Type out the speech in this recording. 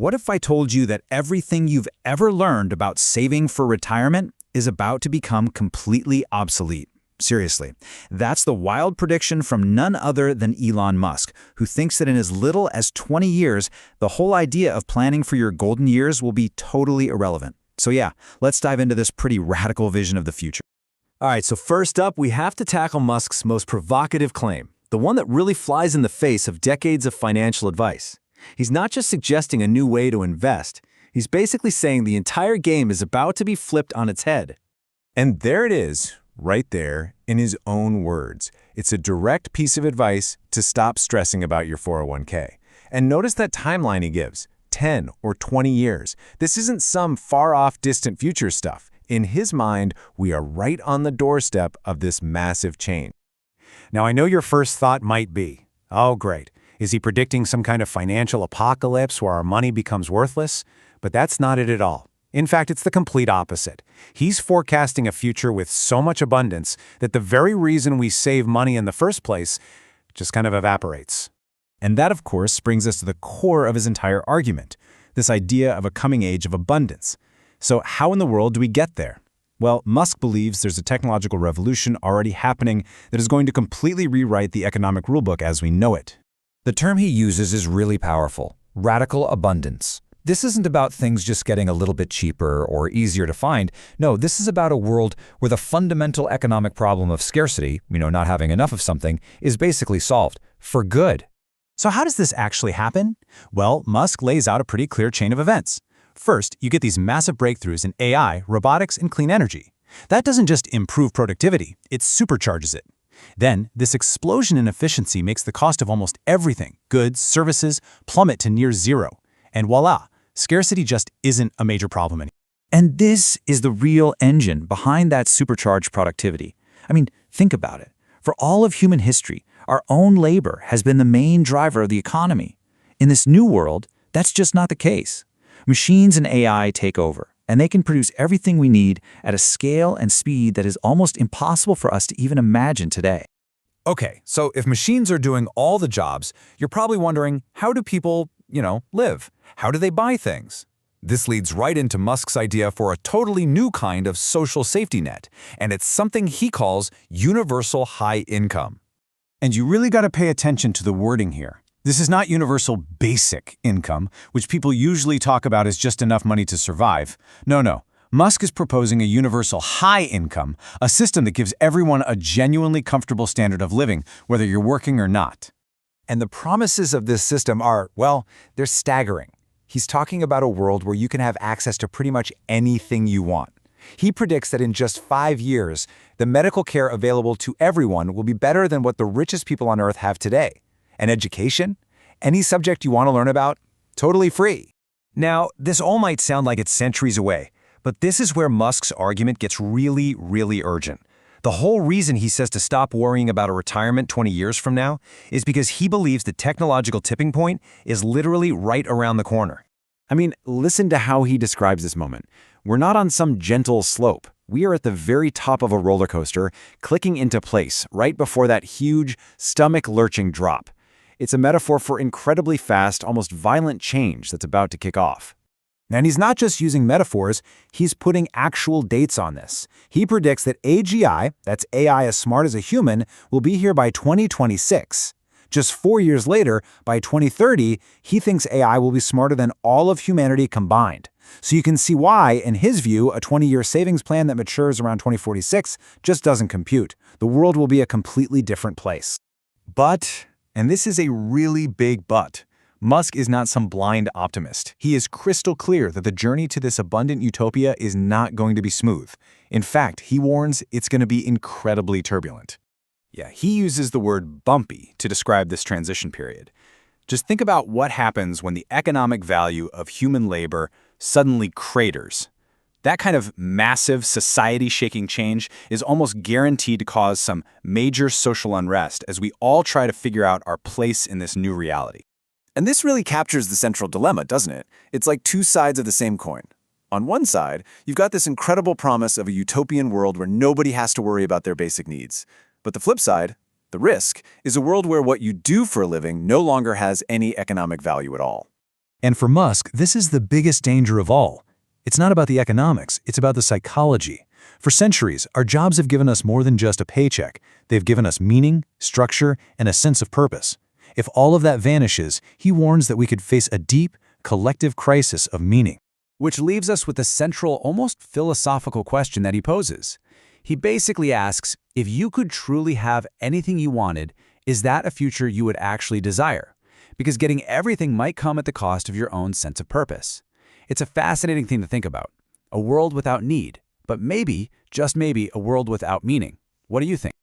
what if I told you that everything you've ever learned about saving for retirement is about to become completely obsolete? Seriously, that's the wild prediction from none other than Elon Musk, who thinks that in as little as 20 years, the whole idea of planning for your golden years will be totally irrelevant. So yeah, let's dive into this pretty radical vision of the future. All right, so first up, we have to tackle Musk's most provocative claim, the one that really flies in the face of decades of financial advice. He's not just suggesting a new way to invest, he's basically saying the entire game is about to be flipped on its head. And there it is, right there, in his own words. It's a direct piece of advice to stop stressing about your 401k. And notice that timeline he gives, 10 or 20 years. This isn't some far-off, distant future stuff. In his mind, we are right on the doorstep of this massive change. Now, I know your first thought might be, oh, great. Is he predicting some kind of financial apocalypse where our money becomes worthless? But that's not it at all. In fact, it's the complete opposite. He's forecasting a future with so much abundance that the very reason we save money in the first place just kind of evaporates. And that, of course, brings us to the core of his entire argument, this idea of a coming age of abundance. So how in the world do we get there? Well, Musk believes there's a technological revolution already happening that is going to completely rewrite the economic rulebook as we know it. The term he uses is really powerful: radical abundance. This isn't about things just getting a little bit cheaper or easier to find. No, this is about a world where the fundamental economic problem of scarcity, not having enough of something, is basically solved for good. So how does this actually happen? Well, Musk lays out a pretty clear chain of events. First, you get these massive breakthroughs in AI, robotics, and clean energy. That doesn't just improve productivity, it supercharges it. Then, this explosion in efficiency makes the cost of almost everything, goods, services, plummet to near zero. And voila, scarcity just isn't a major problem anymore. And this is the real engine behind that supercharged productivity. Think about it. For all of human history, our own labor has been the main driver of the economy. In this new world, that's just not the case. Machines and AI take over, and they can produce everything we need at a scale and speed that is almost impossible for us to even imagine today. Okay, so if machines are doing all the jobs, you're probably wondering, how do people, live? How do they buy things? This leads right into Musk's idea for a totally new kind of social safety net, and it's something he calls universal high income. And you really got to pay attention to the wording here. This is not universal basic income, which people usually talk about as just enough money to survive. No. Musk is proposing a universal high income, a system that gives everyone a genuinely comfortable standard of living, whether you're working or not. And the promises of this system are, well, they're staggering. He's talking about a world where you can have access to pretty much anything you want. He predicts that in just 5 years, the medical care available to everyone will be better than what the richest people on Earth have today. And education? Any subject you want to learn about? Totally free. Now, this all might sound like it's centuries away, but this is where Musk's argument gets really, really urgent. The whole reason he says to stop worrying about a retirement 20 years from now is because he believes the technological tipping point is literally right around the corner. Listen to how he describes this moment. We're not on some gentle slope. We are at the very top of a roller coaster, clicking into place right before that huge, stomach-lurching drop. It's a metaphor for incredibly fast, almost violent change that's about to kick off. And he's not just using metaphors, he's putting actual dates on this. He predicts that AGI, that's AI as smart as a human, will be here by 2026. Just 4 years later, by 2030, he thinks AI will be smarter than all of humanity combined. So you can see why, in his view, a 20-year savings plan that matures around 2046 just doesn't compute. The world will be a completely different place. But, and this is a really big but, Musk is not some blind optimist. He is crystal clear that the journey to this abundant utopia is not going to be smooth. In fact, he warns it's going to be incredibly turbulent. Yeah, he uses the word bumpy to describe this transition period. Just think about what happens when the economic value of human labor suddenly craters. That kind of massive society-shaking change is almost guaranteed to cause some major social unrest as we all try to figure out our place in this new reality. And this really captures the central dilemma, doesn't it? It's like two sides of the same coin. On one side, you've got this incredible promise of a utopian world where nobody has to worry about their basic needs. But the flip side, the risk, is a world where what you do for a living no longer has any economic value at all. And for Musk, this is the biggest danger of all. It's not about the economics, it's about the psychology. For centuries, our jobs have given us more than just a paycheck. They've given us meaning, structure, and a sense of purpose. If all of that vanishes, he warns that we could face a deep, collective crisis of meaning. Which leaves us with the central, almost philosophical question that he poses. He basically asks, if you could truly have anything you wanted, is that a future you would actually desire? Because getting everything might come at the cost of your own sense of purpose. It's a fascinating thing to think about. A world without need, but maybe, just maybe, a world without meaning. What do you think?